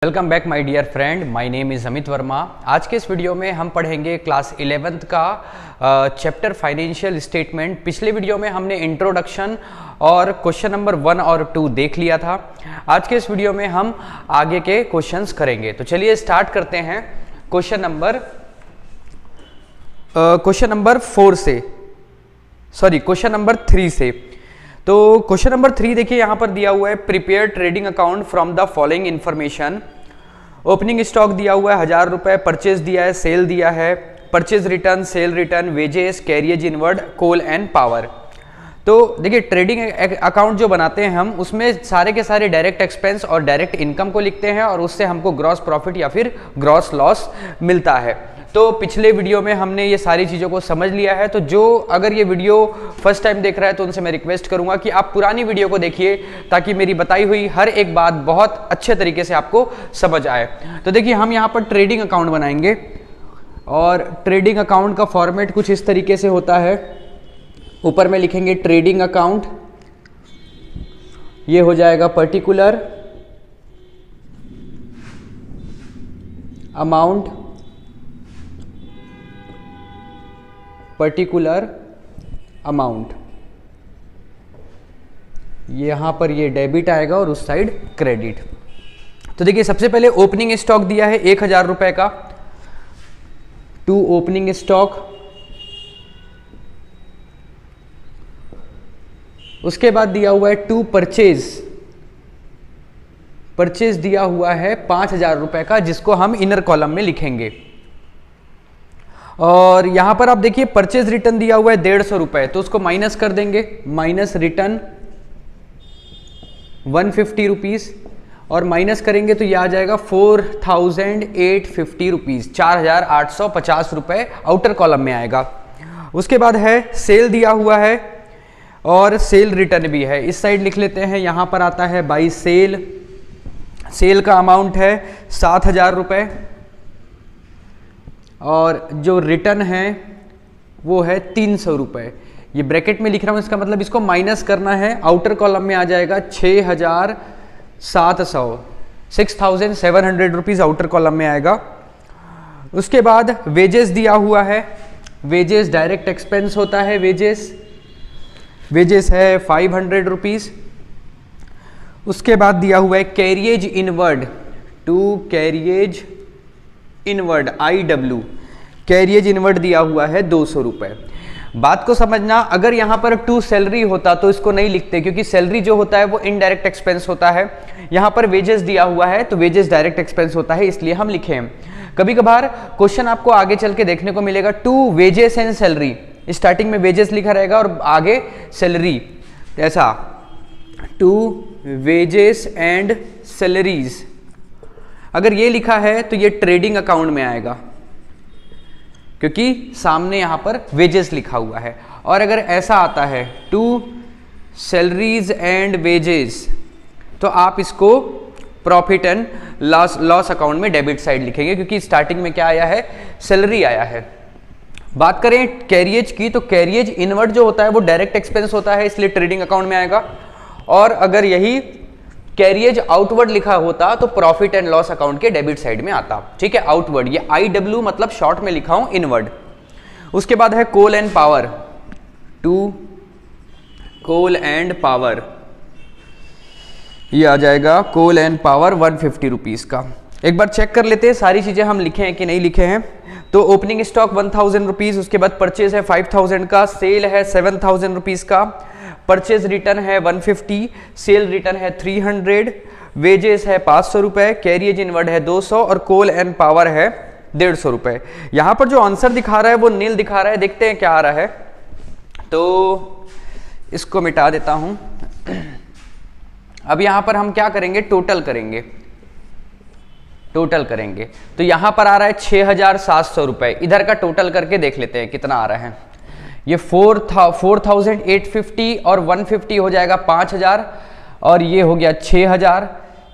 Welcome back my dear friend, my name is Amit Verma. आज के इस वीडियो में हम पढ़ेंगे क्लास 11th का चैप्टर फाइनेंशियल स्टेटमेंट। पिछले वीडियो में हमने इंट्रोडक्शन और क्वेश्चन नंबर 1 और 2 देख लिया था। आज के इस वीडियो में हम आगे के क्वेश्चंस करेंगे। तो चलिए स्टार्ट करते हैं क्वेश्चन नंबर 3 से। तो क्वेश्चन नंबर 3 देखिए, यहां पर दिया हुआ है prepare trading account from the following information. Opening stock दिया हुआ है 1000 रुपए, परचेज दिया है, सेल दिया है, purchase return, sale return, wages, carriage inward, coal and power. तो देखिए, ट्रेडिंग अकाउंट जो बनाते हैं हम, उसमें सारे के सारे डायरेक्ट एक्सपेंस और डायरेक्ट इनकम को लिखते हैं और उससे हमको ग्रॉस प्रॉफिट या फिर ग्रॉस लॉस मिलता है। तो पिछले वीडियो में हमने ये सारी चीज़ों को समझ लिया है। तो जो अगर ये वीडियो फर्स्ट टाइम देख रहा है तो उनसे मैं रिक्वेस्ट करूंगा कि आप पुरानी वीडियो को देखिए, ताकि मेरी बताई हुई हर एक बात बहुत अच्छे तरीके से आपको समझ आए। तो देखिए, हम यहाँ पर ट्रेडिंग अकाउंट बनाएंगे और ट्रेडिंग अकाउंट का फॉर्मेट कुछ इस तरीके से होता है। ऊपर में लिखेंगे ट्रेडिंग अकाउंट, ये हो जाएगा पर्टिकुलर अमाउंट, पर्टिकुलर अमाउंट, यहां पर ये डेबिट आएगा और उस साइड क्रेडिट। तो देखिए, सबसे पहले ओपनिंग स्टॉक दिया है 1000 रुपए का, टू ओपनिंग स्टॉक। उसके बाद दिया हुआ है टू परचेज, परचेज दिया हुआ है 5000 रुपए का, जिसको हम इनर कॉलम में लिखेंगे। और यहां पर आप देखिए परचेज रिटर्न दिया हुआ है 150 रुपए, तो उसको माइनस कर देंगे, माइनस रिटर्न 150 रुपीज, और माइनस करेंगे तो ये आ जाएगा 4850 रुपीज, 4850 रुपए आउटर कॉलम में आएगा। उसके बाद है सेल दिया हुआ है और सेल रिटर्न भी है, इस साइड लिख लेते हैं। यहां पर आता है बाई सेल, सेल का अमाउंट है 7000 रुपए, और जो रिटर्न है वो है 300 रुपए। ये ब्रैकेट में लिख रहा हूं, इसका मतलब इसको माइनस करना है। आउटर कॉलम में आ जाएगा 6700 रुपीज आउटर कॉलम में आएगा। उसके बाद वेजेस दिया हुआ है, वेजेस डायरेक्ट एक्सपेंस होता है, वेजेस है 500 रुपीज। उसके बाद दिया हुआ है carriage inward, to carriage inward IW, carriage inward दिया हुआ है 200 रुपए। बात को समझना, अगर यहां पर टू सैलरी होता तो इसको नहीं लिखते, क्योंकि सैलरी जो होता है वो इनडायरेक्ट एक्सपेंस होता है। यहां पर वेजेस दिया हुआ है तो वेजेस डायरेक्ट एक्सपेंस होता है, इसलिए हम लिखे हैं। कभी कभार क्वेश्चन आपको आगे चल के देखने को मिलेगा, to wages and salary, starting में वेजेस लिखा रहेगा और आगे सैलरी, ऐसा टू वेजेस एंड सैलरीज। अगर ये लिखा है तो ये ट्रेडिंग अकाउंट में आएगा, क्योंकि सामने यहां पर वेजेस लिखा हुआ है। और अगर ऐसा आता है टू सैलरीज एंड वेजेस, तो आप इसको प्रॉफिट एंड लॉस अकाउंट में डेबिट साइड लिखेंगे, क्योंकि स्टार्टिंग में क्या आया है, सैलरी आया है। बात करें कैरियज की, तो कैरियज इनवर्ड जो होता है वो डायरेक्ट एक्सपेंस होता है, इसलिए ट्रेडिंग अकाउंट में आएगा। और अगर यही कैरियज आउटवर्ड लिखा होता तो प्रॉफिट एंड लॉस अकाउंट के डेबिट साइड में आता। ठीक है, आउटवर्ड, ये IW मतलब शॉर्ट में लिखा हूं इनवर्ड। उसके बाद है coal and power, two coal and power, ये आ जाएगा कोल एंड पावर 150 रुपीज का। एक बार चेक कर लेते हैं सारी चीजें हम लिखे हैं कि नहीं लिखे हैं। तो ओपनिंग स्टॉक 1000 रुपीज, उसके बाद परचेज है 5000 का, सेल है 7000 रुपीज का, परचेज रिटर्न है 150, सेल रिटर्न है 300, वेजेस है 500 रुपए, कैरियज इनवर्ड है 200 और कोल एंड पावर है 150 रुपए। यहां पर जो आंसर दिखा रहा है वो नील दिखा रहा है, देखते हैं क्या आ रहा है। तो इसको मिटा देता हूं। अब यहां पर हम क्या करेंगे, टोटल करेंगे, टोटल करेंगे। तो यहां पर आ रहा है 6700 रुपए, इधर का टोटल करके देख लेते हैं कितना आ रहा है। ये 4850 और 150 हो जाएगा 5000, और ये हो गया 6000,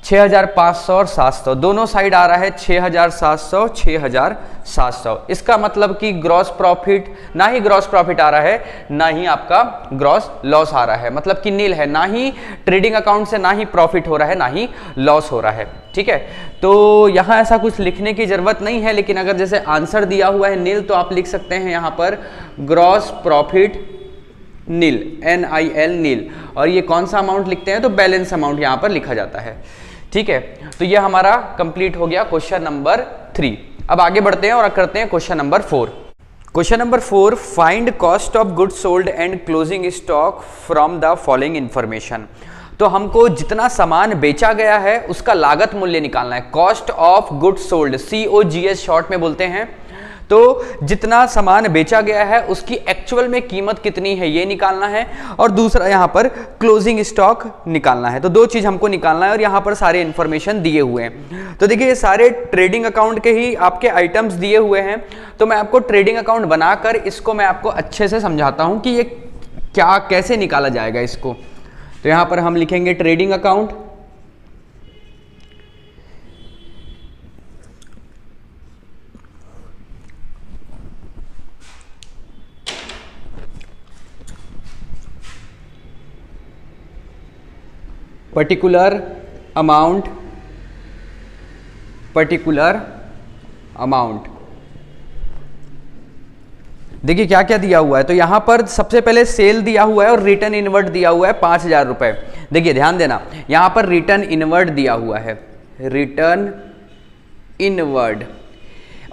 6,500 और 700 दोनों साइड आ रहा है 6,700 6,700। इसका मतलब कि ग्रॉस प्रॉफिट, ना ही ग्रॉस प्रॉफिट आ रहा है ना ही आपका ग्रॉस लॉस आ रहा है, मतलब कि नील है, ना ही ट्रेडिंग अकाउंट से ना ही प्रॉफिट हो रहा है ना ही लॉस हो रहा है। ठीक है, तो यहां ऐसा कुछ लिखने की जरूरत नहीं है, लेकिन अगर जैसे आंसर दिया हुआ है नील तो आप लिख सकते हैं यहां पर ग्रॉस प्रॉफिट नील, NIL नील। और ये कौन सा अमाउंट लिखते हैं तो बैलेंस अमाउंट यहां पर लिखा जाता है। ठीक है, तो ये हमारा कंप्लीट हो गया क्वेश्चन नंबर 3। अब आगे बढ़ते हैं और करते हैं question number 4। Question number 4, find cost of goods sold and closing stock from the following information. तो हमको जितना सामान बेचा गया है उसका लागत मूल्य निकालना है, cost of goods sold, COGS short में बोलते हैं। तो जितना सामान बेचा गया है उसकी एक्चुअल में कीमत कितनी है ये निकालना है, और दूसरा यहाँ पर क्लोजिंग स्टॉक निकालना है। तो दो चीज हमको निकालना है और यहाँ पर सारे इंफॉर्मेशन दिए हुए हैं। तो देखिए ये सारे ट्रेडिंग अकाउंट के ही आपके आइटम्स दिए हुए हैं, तो मैं आपको ट्रेडिंग अकाउंट बनाकर इसको मैं आपको अच्छे से समझाता हूँ कि ये क्या कैसे निकाला जाएगा इसको। तो यहाँ पर हम लिखेंगे ट्रेडिंग अकाउंट, पर्टिकुलर अमाउंट देखिए क्या क्या दिया हुआ है। तो यहां पर सबसे पहले सेल दिया हुआ है और रिटर्न इनवर्ड दिया हुआ है 5,000 रुपए। देखिए ध्यान देना, यहां पर रिटर्न इनवर्ड दिया हुआ है, रिटर्न इनवर्ड,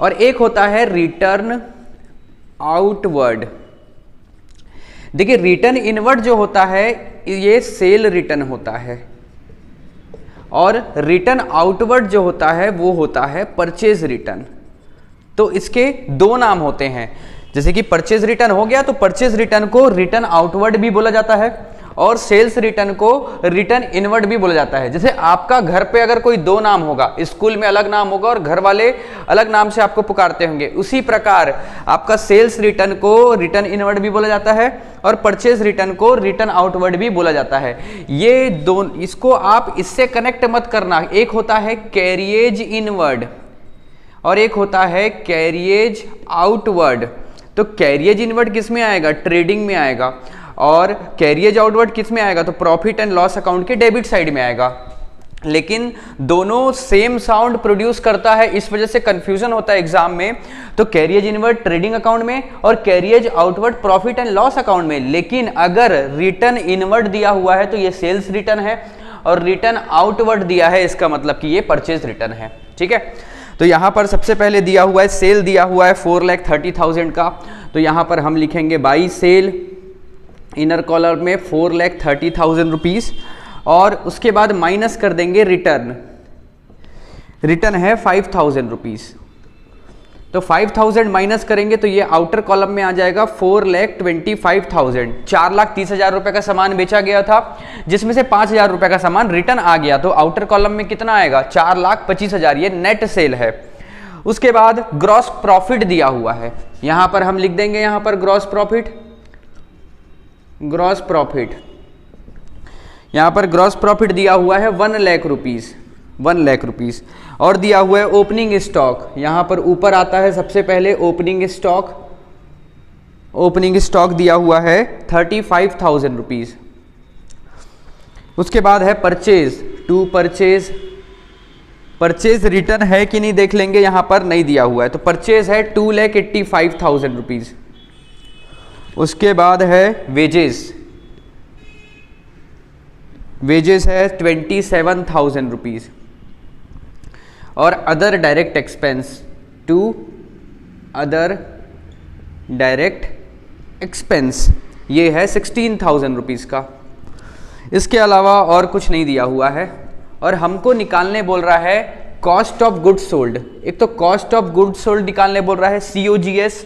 और एक होता है रिटर्न आउटवर्ड। देखिए रिटर्न इनवर्ड जो होता है ये सेल रिटर्न होता है, और रिटर्न आउटवर्ड जो होता है वो होता है परचेज रिटर्न। तो इसके दो नाम होते हैं, जैसे कि परचेज रिटर्न हो गया तो परचेज रिटर्न को रिटर्न आउटवर्ड भी बोला जाता है, और सेल्स रिटर्न को रिटर्न इनवर्ड भी बोला जाता है। जैसे आपका घर पे अगर कोई दो नाम होगा, स्कूल में अलग नाम होगा और घर वाले अलग नाम से आपको पुकारते होंगे, उसी प्रकार आपका सेल्स रिटर्न को रिटर्न इनवर्ड भी बोला जाता है और परचेज रिटर्न को रिटर्न आउटवर्ड भी बोला जाता है। ये दोनों, इसको आप इससे कनेक्ट मत करना, एक होता है कैरिएज इनवर्ड और एक होता है कैरिएज आउटवर्ड। तो कैरिएज इनवर्ड किस में आएगा, ट्रेडिंग में आएगा, और कैरिएज आउटवर्ड किस में आएगा तो प्रॉफिट एंड लॉस अकाउंट के डेबिट साइड में आएगा। लेकिन दोनों सेम साउंड प्रोड्यूस करता है, इस वजह से कंफ्यूजन होता है एग्जाम में। तो कैरिएज इनवर्ड ट्रेडिंग अकाउंट में और carriage outward profit and loss account में। लेकिन अगर रिटर्न इनवर्ड दिया हुआ है तो ये सेल्स रिटर्न है, और रिटर्न आउटवर्ड दिया है इसका मतलब कि ये परचेज रिटर्न है। ठीक है, तो यहां पर सबसे पहले दिया हुआ है सेल दिया हुआ है 4,30,000 का, तो यहां पर हम लिखेंगे बाई सेल, इनर कॉलम में 4,30,000 रुपीज, और उसके बाद माइनस कर देंगे रिटर्न, रिटर्न है 5,000 रुपीज। तो 5,000 माइनस करेंगे तो ये आउटर कॉलम में आ जाएगा 4,25,000। 4,30,000 रुपए का सामान बेचा गया था, जिसमें से 5,000 रुपए का सामान रिटर्न आ गया, तो आउटर कॉलम में कितना आएगा 4,25,000, ये नेट सेल है। उसके बाद ग्रॉस प्रॉफिट दिया हुआ है, यहां पर हम लिख देंगे यहां पर ग्रॉस प्रॉफिट, ग्रॉस प्रॉफिट, यहां पर ग्रॉस प्रॉफिट दिया हुआ है 1,00,000 रुपीज, 1,00,000 रुपीज, और दिया हुआ है ओपनिंग स्टॉक, यहां पर ऊपर आता है सबसे पहले ओपनिंग स्टॉक, ओपनिंग स्टॉक दिया हुआ है 35,000 रुपीज। उसके बाद है purchase, to purchase, purchase return है कि नहीं देख लेंगे, यहां पर नहीं दिया हुआ है, तो परचेज है 2,85,000 रुपीज। उसके बाद है वेजेस, वेजेस है 27,000 रुपीज, और other direct expense, to other direct expense, ये है 16,000 रुपीज का। इसके अलावा और कुछ नहीं दिया हुआ है, और हमको निकालने बोल रहा है कॉस्ट ऑफ गुड्स सोल्ड। एक तो कॉस्ट ऑफ गुड्स सोल्ड निकालने बोल रहा है COGS,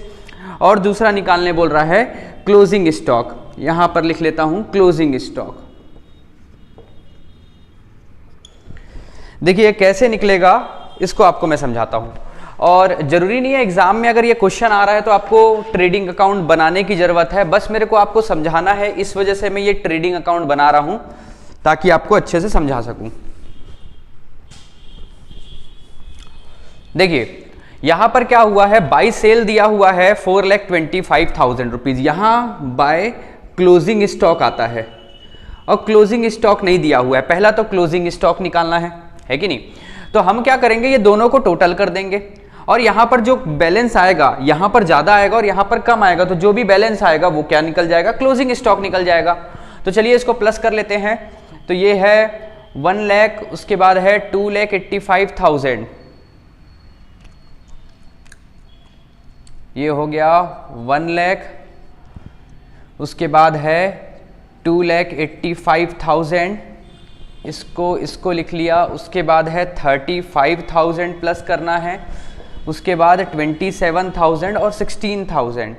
और दूसरा निकालने बोल रहा है क्लोजिंग स्टॉक। यहां पर लिख लेता हूं क्लोजिंग स्टॉक। देखिए कैसे निकलेगा इसको आपको मैं समझाता हूं, और जरूरी नहीं है एग्जाम में अगर ये क्वेश्चन आ रहा है तो आपको ट्रेडिंग अकाउंट बनाने की जरूरत है, बस मेरे को आपको समझाना है, इस वजह से मैं ये ट्रेडिंग अकाउंट बना रहा हूं ताकि आपको अच्छे से समझा सकूं। देखिए यहां पर क्या हुआ है, बाय सेल दिया हुआ है 4,25,000 रुपीज, यहां बाय क्लोजिंग स्टॉक आता है और क्लोजिंग स्टॉक नहीं दिया हुआ है। पहला तो क्लोजिंग स्टॉक निकालना है कि नहीं। तो हम क्या करेंगे, ये दोनों को टोटल कर देंगे और यहां पर जो बैलेंस आएगा, यहां पर ज्यादा आएगा और यहां पर कम आएगा, तो जो भी बैलेंस आएगा वो क्या निकल जाएगा, क्लोजिंग स्टॉक निकल जाएगा। तो चलिए इसको प्लस कर लेते हैं। तो ये है 1 लाख, उसके बाद है 2,85,000, ये हो गया 1 लाख, उसके बाद है 2,85,000, इसको लिख लिया। उसके बाद है 35,000 प्लस करना है, उसके बाद 27,000 और 16,000,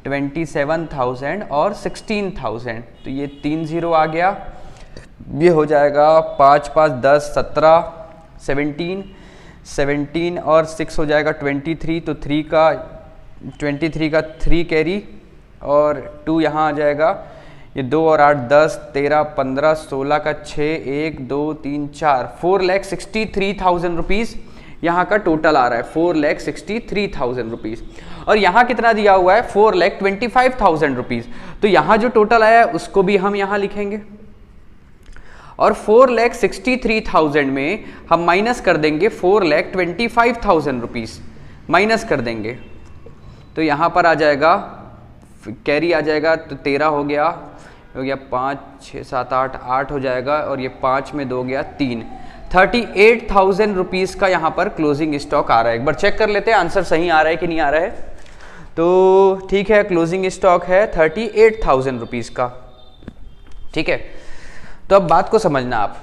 27,000 और 16,000, तो ये 3 0 आ गया। ये हो जाएगा 5 5 10 17 17 और 6 हो जाएगा 23, तो 23 का 3 कैरी और 2 यहाँ आ जाएगा। ये 2 और 8 10 13 15 16 का 6 1 2 3 4 4,63,000 रुपीज़ यहाँ का टोटल आ रहा है, 4,63,000 रुपीज़। और यहाँ कितना दिया हुआ है, 4,25,000 रुपीज़। तो यहाँ जो टोटल आया है उसको भी हम यहाँ लिखेंगे और 4,63,000 में हम माइनस कर देंगे 4,25,000 रुपीज़, माइनस कर देंगे। तो यहाँ पर आ जाएगा, कैरी आ जाएगा, तो 13 हो गया 5 6 7 8 हो जाएगा और ये 5 में 2 गया 3, 38,000 रुपीज़ का यहाँ पर क्लोजिंग स्टॉक आ रहा है। एक बार चेक कर लेते हैं आंसर सही आ रहा है कि नहीं आ रहा है। तो ठीक है, क्लोजिंग स्टॉक है 38,000 रुपीज़ का। ठीक है, तो अब बात को समझना आप।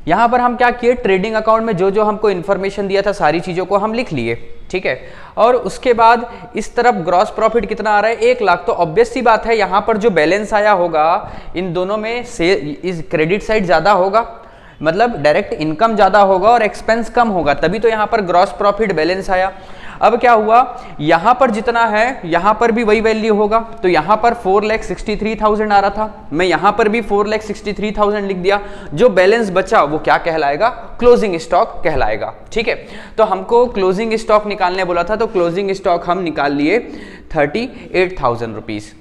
यहाँ पर हम क्या किए, ट्रेडिंग अकाउंट में जो जो हमको इन्फॉर्मेशन दिया था सारी चीज़ों को हम लिख लिए। ठीक है, और उसके बाद इस तरफ ग्रॉस प्रॉफिट कितना आ रहा है, 1 लाख। तो ऑब्वियस सी बात है यहाँ पर जो बैलेंस आया होगा इन दोनों में से इस क्रेडिट साइड ज़्यादा होगा, मतलब डायरेक्ट इनकम ज़्यादा होगा और एक्सपेंस कम होगा, तभी तो यहाँ पर ग्रॉस प्रॉफिट बैलेंस आया। अब क्या हुआ, यहाँ पर जितना है यहाँ पर भी वही वैल्यू होगा। तो यहाँ पर 4,63,000 आ रहा था, मैं यहाँ पर भी 4,63,000 लिख दिया। जो बैलेंस बचा वो क्या कहलाएगा, क्लोजिंग स्टॉक कहलाएगा। ठीक है, तो हमको क्लोजिंग स्टॉक निकालने बोला था, तो क्लोजिंग स्टॉक हम निकाल लिए 38,000 रुपीज़।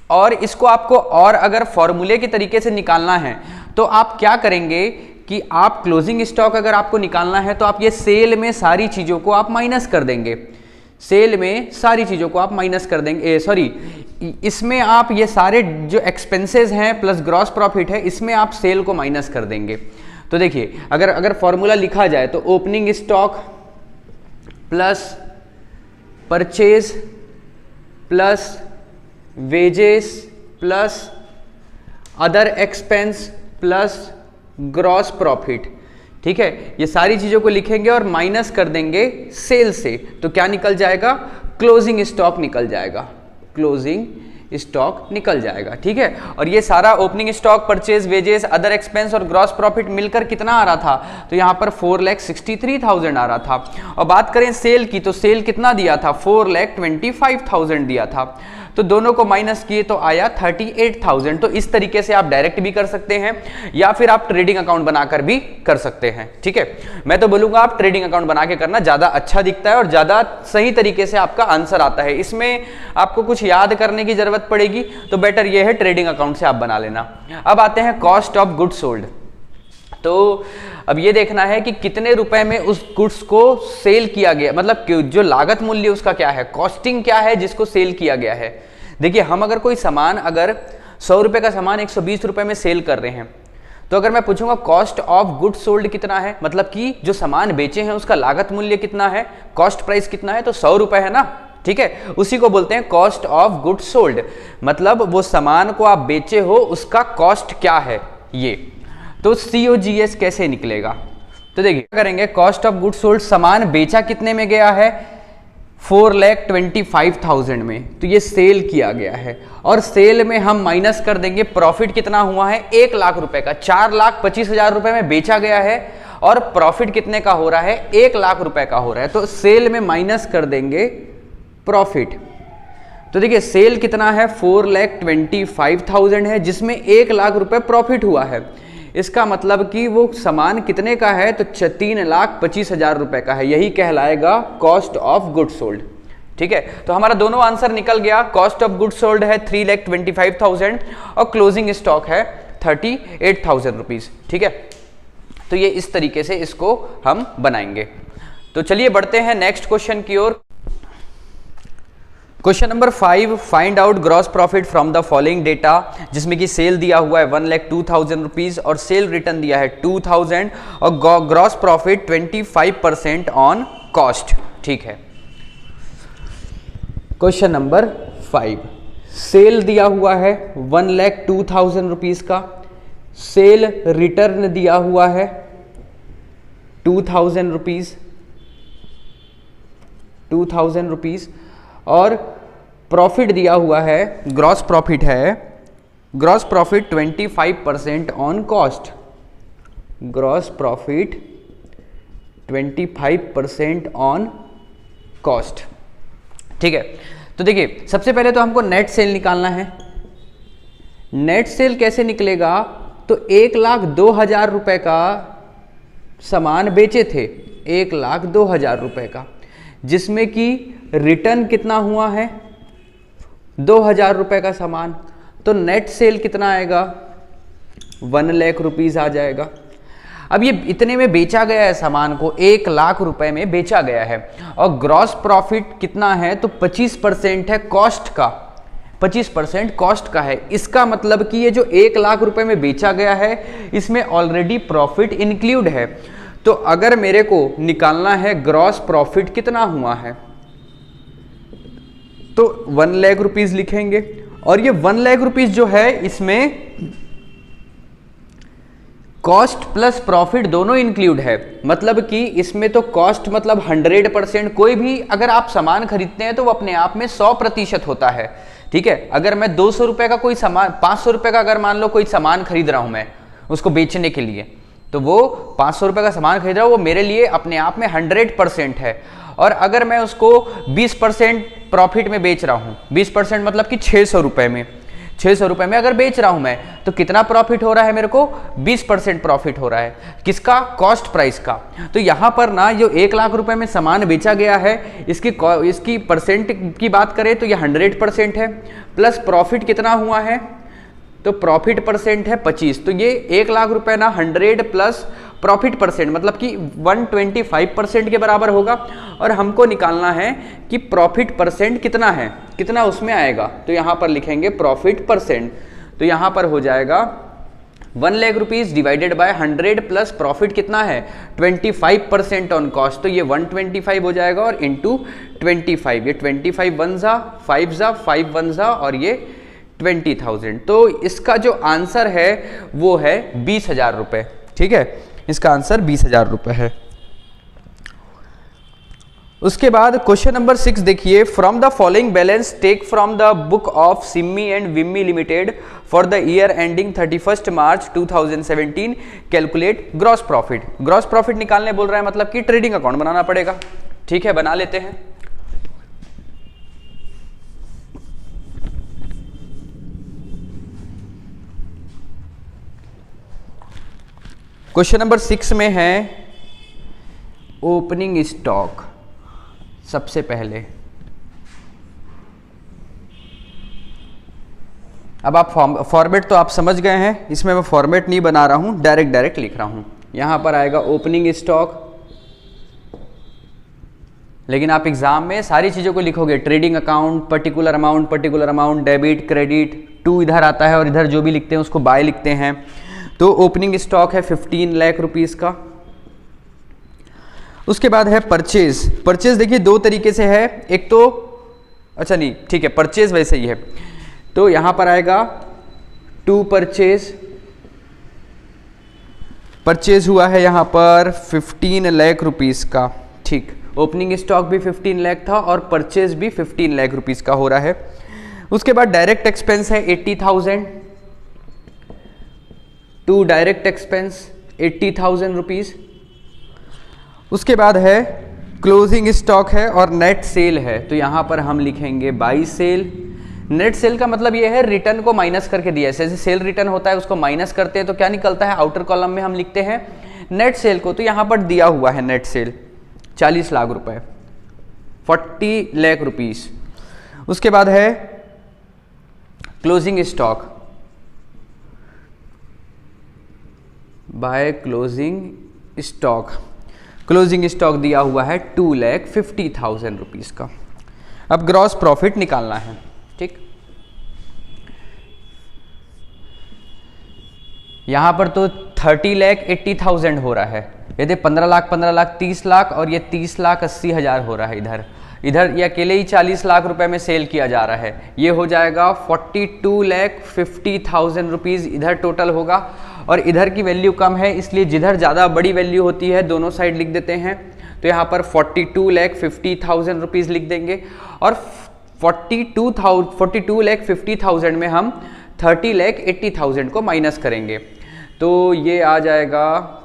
और इसको आपको और अगर फॉर्मूले के तरीके से निकालना है तो आप क्या करेंगे कि आप क्लोजिंग स्टॉक अगर आपको निकालना है तो आप ये सेल में सारी चीज़ों को आप माइनस कर देंगे, सेल में सारी चीज़ों को आप माइनस कर देंगे, सॉरी इसमें आप ये सारे जो एक्सपेंसेस हैं प्लस ग्रॉस प्रॉफिट है इसमें आप सेल को माइनस कर देंगे। तो देखिए अगर फॉर्मूला लिखा जाए तो opening stock plus purchase plus wages plus other expense plus gross profit. ठीक है, ये सारी चीज़ों को लिखेंगे और माइनस कर देंगे सेल से, तो क्या निकल जाएगा, क्लोजिंग स्टॉक निकल जाएगा, क्लोजिंग स्टॉक निकल जाएगा। ठीक है, और ये सारा opening stock, purchase, wages, other expense और ग्रॉस प्रॉफिट मिलकर कितना आ रहा था, तो यहाँ पर 4,63,000 आ रहा था। और बात करें सेल की, तो सेल कितना दिया था, 4,25,000 दिया था। तो दोनों को माइनस किए तो आया 38,000। तो इस तरीके से आप डायरेक्ट भी कर सकते हैं या फिर आप ट्रेडिंग अकाउंट बनाकर भी कर सकते हैं। ठीक है, मैं तो बोलूंगा आप ट्रेडिंग अकाउंट बना के करना ज्यादा अच्छा दिखता है और ज्यादा सही तरीके से आपका आंसर आता है। इसमें आपको कुछ याद करने की जरूरत पड़ेगी, तो बेटर यह है ट्रेडिंग अकाउंट से आप बना लेना। अब आते हैं कॉस्ट ऑफ गुड्स सोल्ड। तो अब ये देखना है कि कितने रुपए में उस गुड्स को सेल किया गया, मतलब जो लागत मूल्य उसका क्या है, कॉस्टिंग क्या है जिसको सेल किया गया है। देखिए हम अगर कोई सामान, अगर 100 रुपए का सामान 120 रुपए में सेल कर रहे हैं, तो अगर मैं पूछूंगा कॉस्ट ऑफ गुड्स सोल्ड कितना है, मतलब कि जो सामान बेचे हैं उसका लागत मूल्य कितना है, कॉस्ट प्राइस कितना है, तो 100 रुपए है ना। ठीक है, उसी को बोलते हैं कॉस्ट ऑफ गुड्स सोल्ड, मतलब वो सामान को आप बेचे हो उसका कॉस्ट क्या है ये। तो COGS कैसे निकलेगा, तो देखिए क्या करेंगे, कॉस्ट ऑफ गुड्स सोल्ड, सामान बेचा कितने में गया है, 4,25,000 में, तो ये सेल किया गया है। और सेल में हम माइनस कर देंगे प्रॉफिट कितना हुआ है, 1 लाख रुपए का, 4,25,000 रुपए में बेचा गया है और प्रॉफिट कितने का हो रहा है, 1 लाख रुपए का हो रहा है। तो सेल में माइनस कर देंगे प्रॉफिट। तो देखिए सेल कितना है, 4,25,000 है जिसमें 1 लाख रुपए प्रॉफिट हुआ है। इसका मतलब कि वो सामान कितने का है, तो 3,25,000 रुपए का है, यही कहलाएगा कॉस्ट ऑफ गुड सोल्ड। ठीक है, तो हमारा दोनों आंसर निकल गया। कॉस्ट ऑफ गुड सोल्ड है 3,25,000 और क्लोजिंग स्टॉक है 38,000 रुपीज। ठीक है, तो ये इस तरीके से इसको हम बनाएंगे। तो चलिए बढ़ते हैं नेक्स्ट क्वेश्चन की ओर। Question number 5, find out gross profit from the following data, जिसमें कि सेल दिया हुआ है 1,02,000 रुपीज और सेल रिटर्न दिया है 2,000 और ग्रॉस प्रॉफिट 25% ऑन कॉस्ट। ठीक है, क्वेश्चन नंबर 5, सेल दिया हुआ है 1,02,000 रुपीज का, सेल रिटर्न दिया हुआ है 2,000 रुपीज और प्रॉफिट दिया हुआ है, ग्रॉस प्रॉफिट है, gross profit 25% on cost, gross profit 25% on cost. ठीक है, तो देखिए सबसे पहले तो हमको नेट सेल निकालना है। नेट सेल कैसे निकलेगा, तो 1,02,000 रुपए का सामान बेचे थे, 1,02,000 रुपए का, जिसमें कि रिटर्न कितना हुआ है 2,000 रुपए का सामान, तो नेट सेल कितना आएगा 1 लाख रुपीज आ जाएगा। अब ये इतने में बेचा गया है, सामान को 1 लाख रुपए में बेचा गया है और ग्रॉस प्रॉफिट कितना है, तो 25% है कॉस्ट का, 25% कॉस्ट का है। इसका मतलब कि ये जो 1 लाख रुपए में बेचा गया है इसमें ऑलरेडी प्रॉफिट इंक्लूड है। तो अगर मेरे को निकालना है ग्रॉस प्रॉफिट कितना हुआ है, तो 1 लाख रुपीज लिखेंगे और ये 1 लाख रुपीज जो है इसमें कॉस्ट प्लस प्रॉफिट दोनों इंक्लूड है। मतलब कि इसमें तो कॉस्ट मतलब 100%, कोई भी अगर आप सामान खरीदते हैं तो वो अपने आप में 100% होता है। ठीक है, अगर मैं 200 रुपए का कोई सामान, 500 रुपए का अगर मान लो कोई सामान खरीद रहा हूं मैं उसको बेचने के लिए, तो वो 500 रुपए का सामान खरीद रहा हूं, वो मेरे लिए अपने आप में 100% है। और अगर मैं उसको 20% प्रॉफिट में बेच रहा हूं, 20% मतलब कि 600 रुपए में, 600 रुपए में अगर बेच रहा हूं मैं, तो कितना प्रॉफिट हो रहा है मेरे को, 20% प्रॉफिट हो रहा है। किसका, कॉस्ट प्राइस का। तो यहां पर ना जो 1 लाख रुपए में सामान बेचा गया है इसकी परसेंट की बात करें तो ये 100% है, प्लस प्रॉफिट कितना हुआ है, तो प्रॉफिट परसेंट है 25। तो ये 1 लाख रुपए ना 100 प्लस प्रॉफिट परसेंट मतलब कि 125% के बराबर होगा। और हमको निकालना है कि प्रॉफिट परसेंट कितना है, कितना उसमें आएगा, तो यहां पर लिखेंगे प्रॉफिट परसेंट। तो यहां पर हो जाएगा 1 lakh rupees divided by 100 plus profit कितना है 25% ऑन कॉस्ट, तो ये 125 हो जाएगा और इंटू 25, ये 25 1 जा 5 जा 5 1 जा और ये 20,000। तो इसका जो आंसर है वो है 20,000 रुपए। ठीक है, इसका आंसर 20,000 रुपए है। उसके बाद क्वेश्चन नंबर 6 देखिए, from the following balance take from the book of Simmi and Vimmi limited for the year ending 31 March 2017 calculate gross profit. Gross profit निकालने बोल रहा है, मतलब कि ट्रेडिंग अकाउंट बनाना पड़ेगा। ठीक है, बना लेते हैं। क्वेश्चन नंबर 6 में है ओपनिंग स्टॉक। सबसे पहले अब आप फॉर्मेट तो आप समझ गए हैं, इसमें मैं फॉर्मेट नहीं बना रहा हूं, डायरेक्ट लिख रहा हूं। यहां पर आएगा ओपनिंग स्टॉक, लेकिन आप एग्जाम में सारी चीजों को लिखोगे, trading account, particular amount, debit, credit, to इधर आता है और इधर जो भी लिखते हैं उसको बाय लिखते हैं। तो ओपनिंग स्टॉक है 15 लाख रुपीस का। उसके बाद है परचेज। परचेज देखिए दो तरीके से है, एक तो अच्छा नहीं ठीक है, परचेज वैसे ही है। तो यहां पर आएगा टू परचेज, परचेज हुआ है यहां पर 15 लाख रुपीस का। ठीक, ओपनिंग स्टॉक भी 15 लाख था और परचेज भी 15 लाख रुपीस का हो रहा है। उसके बाद डायरेक्ट एक्सपेंस है 80,000, टू डायरेक्ट एक्सपेंस 80,000 रुपीज। उसके बाद है क्लोजिंग स्टॉक है और नेट सेल है, तो यहां पर हम लिखेंगे बाई सेल नेट सेल का मतलब ये है रिटर्न को माइनस करके दिया है, जैसे सेल रिटर्न होता है उसको माइनस करते हैं तो क्या निकलता है, आउटर कॉलम में हम लिखते हैं नेट सेल को। तो यहाँ पर दिया हुआ है नेट सेल 40 लाख रुपए, 40 लाख रुपीस। उसके बाद है closing stock, by closing stock. Closing stock दिया हुआ है 2,50,000 रुपीस का। अब ग्रॉस प्रॉफिट निकालना है, ठीक। यहां पर तो 30,80,000 हो रहा है, यदि 15 लाख 30 लाख और ये 30,80,000 हो रहा है। इधर ये अकेले ही 40 लाख रुपए में सेल किया जा रहा है। ये हो जाएगा 42,50,000 रुपीज़ इधर टोटल होगा। और इधर की वैल्यू कम है, इसलिए जिधर ज़्यादा बड़ी वैल्यू होती है दोनों साइड लिख देते हैं। तो यहाँ पर 42,50,000 रुपीज़ लिख देंगे और 42,50,000 में हम 30,80,000 को माइनस करेंगे। तो ये आ जाएगा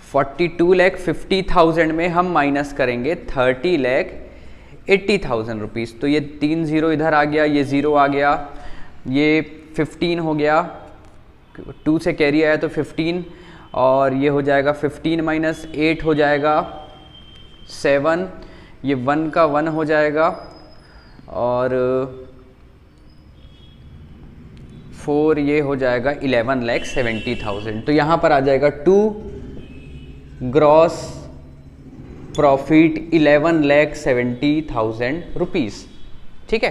42,50,000 में हम माइनस करेंगे 30,80,000 रुपीज़। तो ये 3 0 इधर आ गया, ये 0 आ गया, ये 15 हो गया, 2 से कैरी आया तो 15, और ये हो जाएगा 15 माइनस 8 हो जाएगा 7, ये 1 का 1 हो जाएगा, और 4 ये हो जाएगा 11,70,000। तो यहाँ पर आ जाएगा 2 ग्रॉस प्रॉफिट 11,70,000 रुपीज़, ठीक है।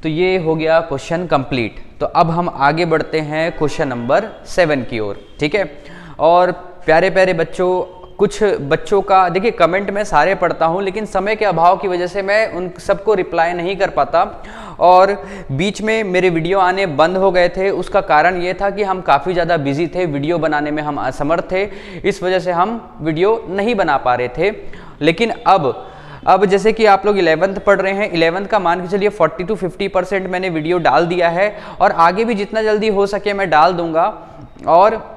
तो ये हो गया क्वेश्चन कंप्लीट। तो अब हम आगे बढ़ते हैं क्वेश्चन नंबर 7 की ओर, ठीक है। और प्यारे प्यारे बच्चों, कुछ बच्चों का देखिए कमेंट मैं सारे पढ़ता हूँ, लेकिन समय के अभाव की वजह से मैं उन सबको रिप्लाई नहीं कर पाता, और बीच में मेरे वीडियो आने बंद हो गए थे। उसका कारण ये था कि हम काफ़ी ज़्यादा बिजी थे, वीडियो बनाने में हम असमर्थ थे, इस वजह से हम वीडियो नहीं बना पा रहे थे। लेकिन अब जैसे कि आप लोग 11th पढ़ रहे हैं, 11th का मान के चलिए 40 to 50% मैंने वीडियो डाल दिया है, और आगे भी जितना जल्दी हो सके मैं डाल दूंगा। और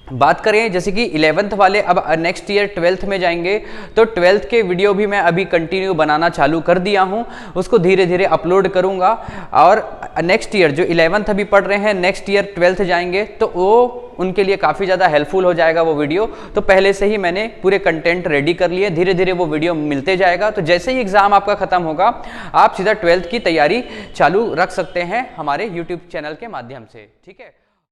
बात करें जैसे कि 11th वाले अब नेक्स्ट ईयर 12th में जाएंगे, तो 12th के वीडियो भी मैं अभी कंटिन्यू बनाना चालू कर दिया हूं, उसको धीरे धीरे अपलोड करूंगा। और नेक्स्ट ईयर जो 11th अभी पढ़ रहे हैं, नेक्स्ट ईयर 12th जाएंगे तो वो उनके लिए काफ़ी ज़्यादा हेल्पफुल हो जाएगा वो वीडियो। तो पहले से ही मैंने पूरे कंटेंट रेडी कर लिए, धीरे धीरे वो वीडियो मिलते जाएगा। तो जैसे ही एग्ज़ाम आपका ख़त्म होगा, आप सीधा 12th की तैयारी चालू रख सकते हैं हमारे यूट्यूब चैनल के माध्यम से, ठीक है।